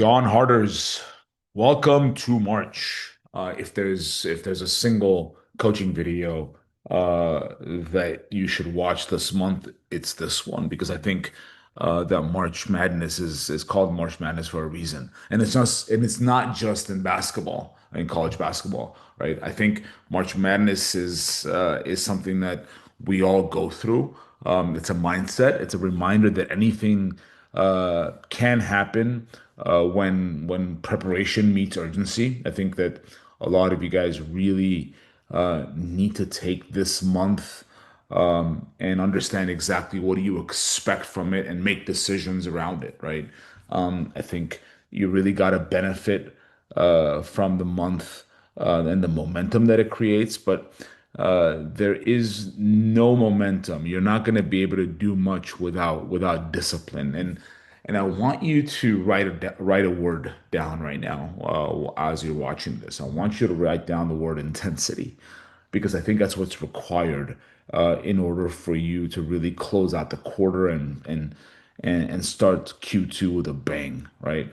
John Harder's welcome to March. If there's a single coaching video that you should watch this month, it's this one because I think that March Madness is called March Madness for a reason, and it's not just in basketball, in college basketball, right? I think March Madness is something that we all go through. It's a mindset. It's a reminder that anything can happen when preparation meets urgency. I think that a lot of you guys really need to take this month and understand exactly what do you expect from it and make decisions around it, right? I think you really got to benefit from the month and the momentum that it creates, but there is no momentum. You're not going to be able to do much without discipline. And I want you to write a word down right now as you're watching this. I want you to write down the word intensity because I think that's what's required in order for you to really close out the quarter and start Q2 with a bang, right?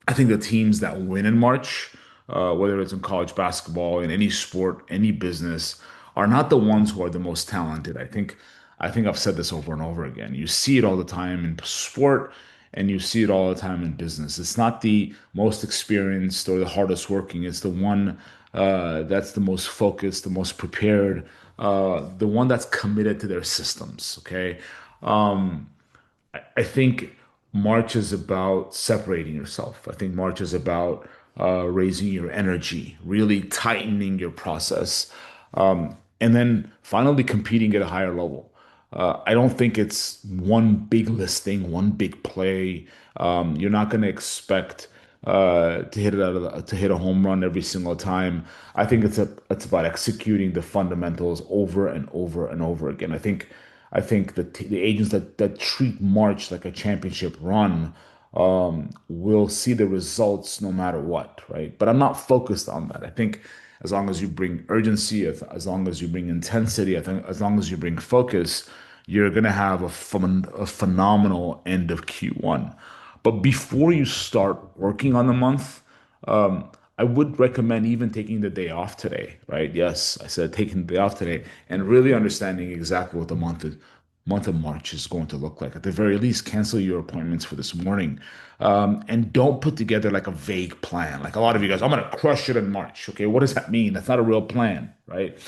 I think the teams that win in March, whether it's in college basketball, in any sport, any business, are not the ones who are the most talented. I think I've said this over and over again. You see it all the time in sport, and you see it all the time in business. It's not the most experienced or the hardest working. It's the one that's the most focused, the most prepared, the one that's committed to their systems. Okay. I think March is about separating yourself. I think March is about raising your energy, really tightening your process, and then finally competing at a higher level. I don't think it's one big listing, one big play. You're not going to expect to hit a home run every single time. I think it's about executing the fundamentals over and over and over again. I think the agents that treat March like a championship run will see the results no matter what, right? But I'm not focused on that. I think as long as you bring urgency, as long as you bring intensity, I think as long as you bring focus, you're gonna have a phenomenal end of Q1. But before you start working on the month, I would recommend even taking the day off today, right? Yes, I said taking the day off today and really understanding exactly what the month of March is going to look like. At the very least, cancel your appointments for this morning, and don't put together like a vague plan. Like a lot of you guys, I'm gonna crush it in March. Okay, what does that mean? That's not a real plan, right?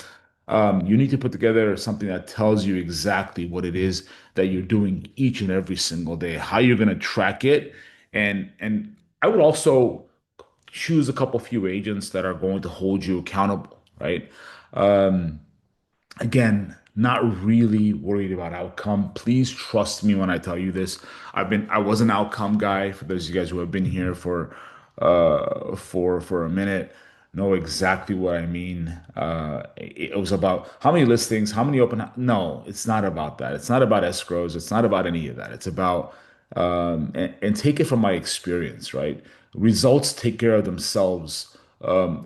You need to put together something that tells you exactly what it is that you're doing each and every single day, how you're going to track it, and I would also choose a couple few agents that are going to hold you accountable, right? Um, Again, not really worried about outcome. Please trust me when I tell you this. I was an outcome guy. For those of you guys who have been here for a minute, know exactly what I mean. It was about how many listings, how many open. No, it's not about that. It's not about escrows. It's not about any of that. It's about and take it from my experience, right? Results take care of themselves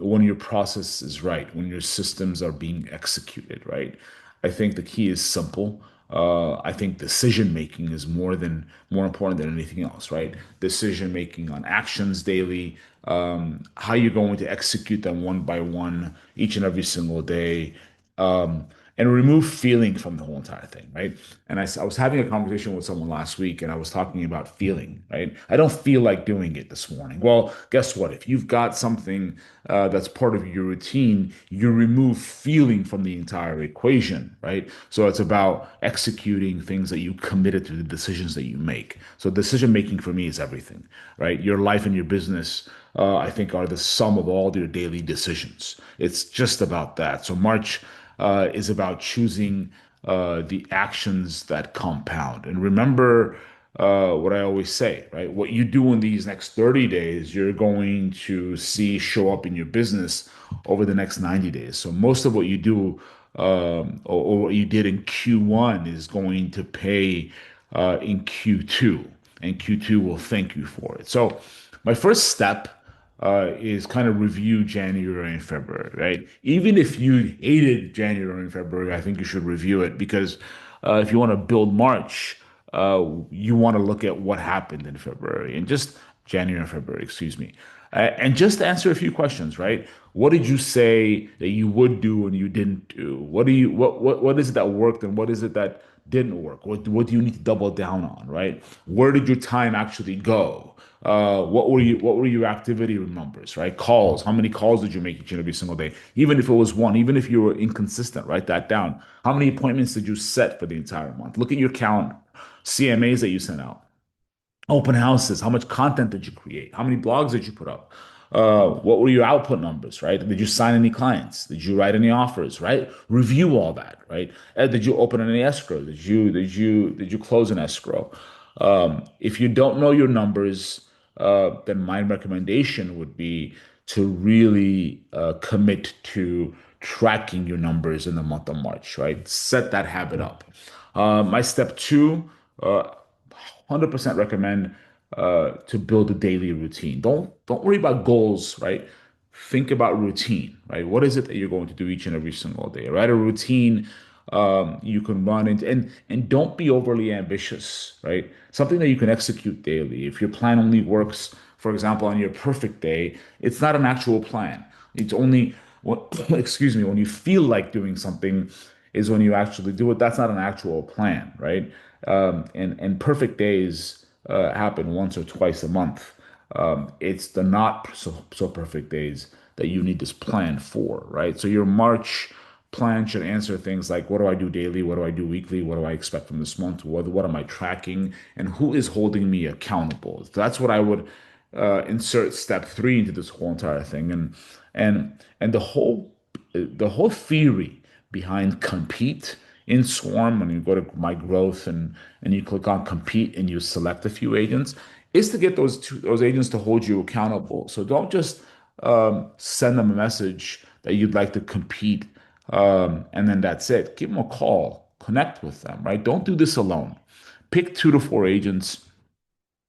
when your process is right, when your systems are being executed, right? I think the key is simple. I think decision making is more important than anything else, right? Decision making on actions daily, how you're going to execute them one by one each and every single day, um, and remove feeling from the whole entire thing, right? And I was having a conversation with someone last week, and I was talking about feeling, right? I don't feel like doing it this morning. Well, guess what? If you've got something that's part of your routine, you remove feeling from the entire equation, right? So it's about executing things that you committed to, the decisions that you make. So decision making for me is everything, right? Your life and your business, I think, are the sum of all your daily decisions. It's just about that. So March is about choosing the actions that compound. And remember what I always say, right? What you do in these next 30 days, you're going to see show up in your business over the next 90 days. So most of what you do or what you did in Q1 is going to pay in Q2, and Q2 will thank you for it. So my first step is kind of review January and February, right? Even if you hated January and February, I think you should review it because if you want to build March, you want to look at what happened in February and just January and February, excuse me. And just to answer a few questions, right? What did you say that you would do and you didn't do? What is it that worked and what is it that didn't work? What do you need to double down on, right? Where did your time actually go? What were your activity numbers, right? Calls. How many calls did you make each and every single day? Even if it was one, even if you were inconsistent, write that down. How many appointments did you set for the entire month? Look at your calendar. CMAs that you sent out, open houses, how much content did you create, how many blogs did you put up, what were your output numbers, right? Did you sign any clients, did you write any offers, right? Review all that, right? Did you open any escrow, did you close an escrow? If you don't know your numbers, then my recommendation would be to really commit to tracking your numbers in the month of March, right? Set that habit up. My step two, 100% recommend to build a daily routine. Don't worry about goals, right? Think about routine, right? What is it that you're going to do each and every single day, right? A routine you can run into, and don't be overly ambitious, right? Something that you can execute daily. If your plan only works, for example, on your perfect day, it's not an actual plan. It's only excuse me, when you feel like doing something is when you actually do it. That's not an actual plan, right? And perfect days happen once or twice a month. It's the not so perfect days that you need this plan for, right? So your March plan should answer things like, what do I do daily? What do I do weekly? What do I expect from this month? What am I tracking? And who is holding me accountable? That's what I would insert step three into this whole entire thing. And the whole theory behind compete in Swarm, when you go to my growth and you click on compete and you select a few agents, is to get those agents to hold you accountable. So don't just send them a message that you'd like to compete, and then that's it. Give them a call, connect with them, right? Don't do this alone. Pick 2 to 4 agents,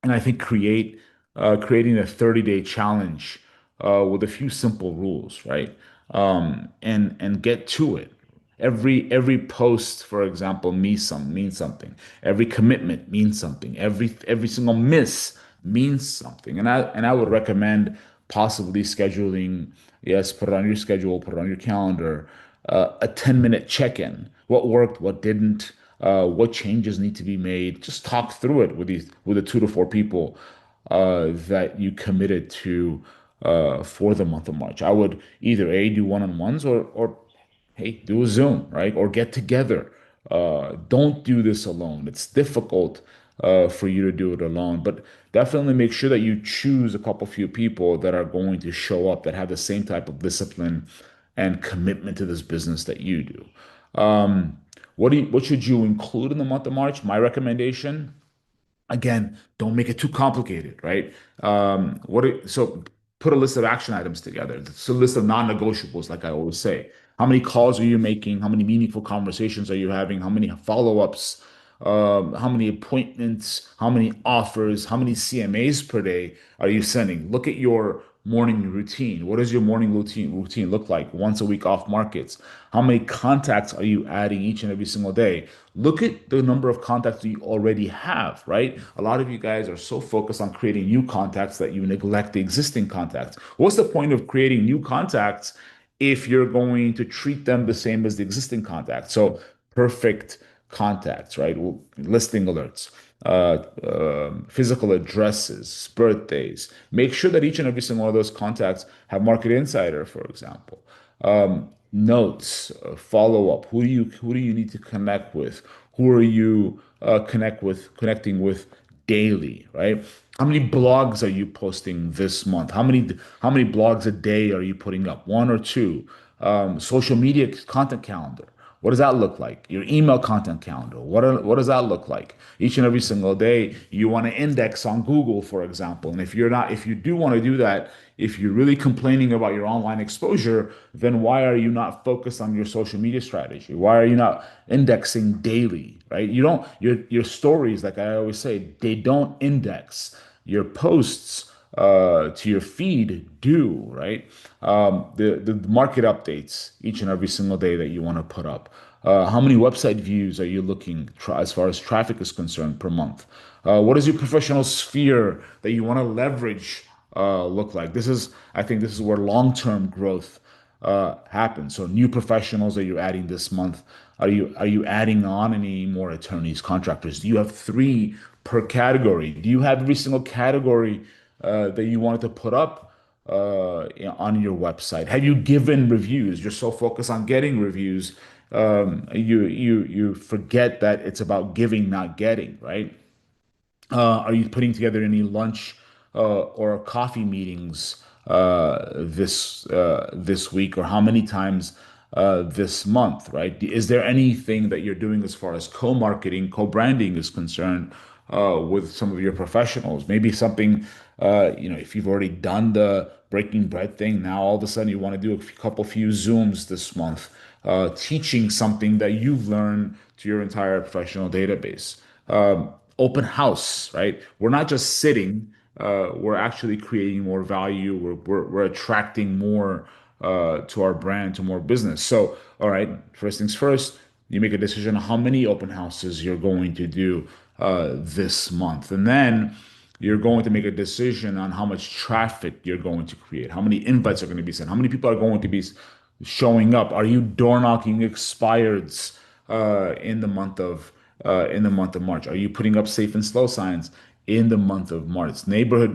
and I think creating a 30-day challenge with a few simple rules, right? And get to it. Every post, for example, means something. Every commitment means something. Every single miss means something. And I would recommend possibly scheduling, yes, put it on your schedule, put it on your calendar, a 10-minute check-in. What worked, what didn't, what changes need to be made. Just talk through it with the 2 to 4 people that you committed to for the month of March. I would either A, do one-on-ones, or hey, do a Zoom, right? Or get together. Don't do this alone. It's difficult for you to do it alone, but definitely make sure that you choose a couple few people that are going to show up, that have the same type of discipline and commitment to this business that you do. Um, what should you include in the month of March? My recommendation, again, don't make it too complicated, right? So put a list of action items together. It's a list of non-negotiables, like I always say. How many calls are you making? How many meaningful conversations are you having? How many follow-ups? How many appointments? How many offers? How many CMAs per day are you sending? Look at your morning routine. What does your morning routine look like? Once a week off markets. How many contacts are you adding each and every single day? Look at the number of contacts that you already have, right? A lot of you guys are so focused on creating new contacts that you neglect the existing contacts. What's the point of creating new contacts if you're going to treat them the same as the existing contacts? So perfect contacts, right? Listing alerts, physical addresses, birthdays. Make sure that each and every single one of those contacts have Market Insider, for example. Notes, follow up. Who do you need to connect with? Who are you connecting with daily, right? How many blogs are you posting this month? How many blogs a day are you putting up? One or two? Social media content calendar. What does that look like? Your email content calendar. What does that look like? Each and every single day, you want to index on Google, for example. And if you do want to do that, if you're really complaining about your online exposure, then why are you not focused on your social media strategy? Why are you not indexing daily, right? Your stories, like I always say, they don't index. Your posts to your feed do, right? The market updates each and every single day that you want to put up. How many website views are you looking as far as traffic is concerned per month? What does your professional sphere that you want to leverage look like? I think this is where long-term growth happens. So new professionals that you're adding this month, are you adding on any more attorneys, contractors? Do you have three per category? Do you have every single category that you wanted to put up on your website? Have you given reviews? You're so focused on getting reviews, you forget that it's about giving, not getting, right? Are you putting together any lunch or coffee meetings this week, or how many times this month, right? Is there anything that you're doing as far as co-marketing, co-branding is concerned with some of your professionals? Maybe something, if you've already done the breaking bread thing, now all of a sudden you want to do a few Zooms this month, teaching something that you've learned to your entire professional database. Open house, right? We're not just sitting, we're actually creating more value. We're attracting more to our brand, to more business. So, all right, first things first, you make a decision on how many open houses you're going to do this month. And then you're going to make a decision on how much traffic you're going to create, how many invites are going to be sent, how many people are going to be showing up. Are you door knocking expireds in the month of March? Are you putting up safe and slow signs in the month of March? Neighborhood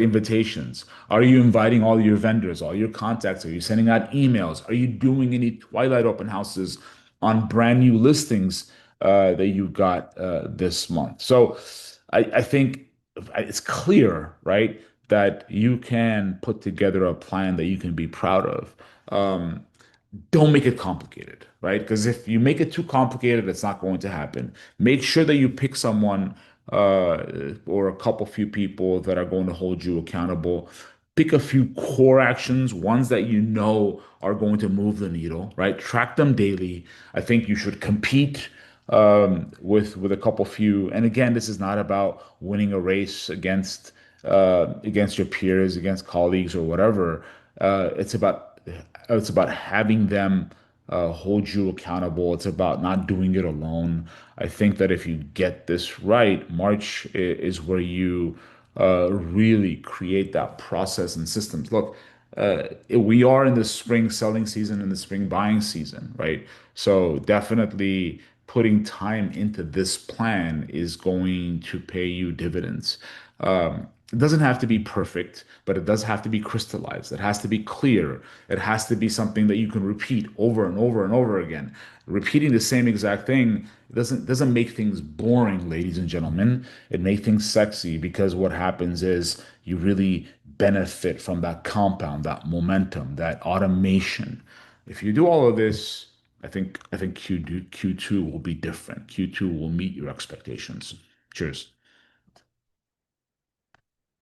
invitations. Are you inviting all your vendors, all your contacts? Are you sending out emails? Are you doing any Twilight open houses on brand new listings that you got this month? So I think it's clear, right, that you can put together a plan that you can be proud of. Don't make it complicated, right? Because if you make it too complicated, it's not going to happen. Make sure that you pick someone or a couple few people that are going to hold you accountable. Pick a few core actions, ones that you know are going to move the needle, right? Track them daily. I think you should compete with a couple few. And again, this is not about winning a race against your peers, against colleagues, or whatever. It's about having them hold you accountable. It's about not doing it alone. I think that if you get this right, March is where you really create that process and systems. Look, we are in the spring selling season and the spring buying season, right? So definitely putting time into this plan is going to pay you dividends. It doesn't have to be perfect, but it does have to be crystallized. It has to be clear. It has to be something that you can repeat over and over and over again. Repeating the same exact thing doesn't make things boring, ladies and gentlemen. It makes things sexy, because what happens is you really benefit from that compound, that momentum, that automation. If you do all of this, I think Q2 will be different. Q2 will meet your expectations. Cheers.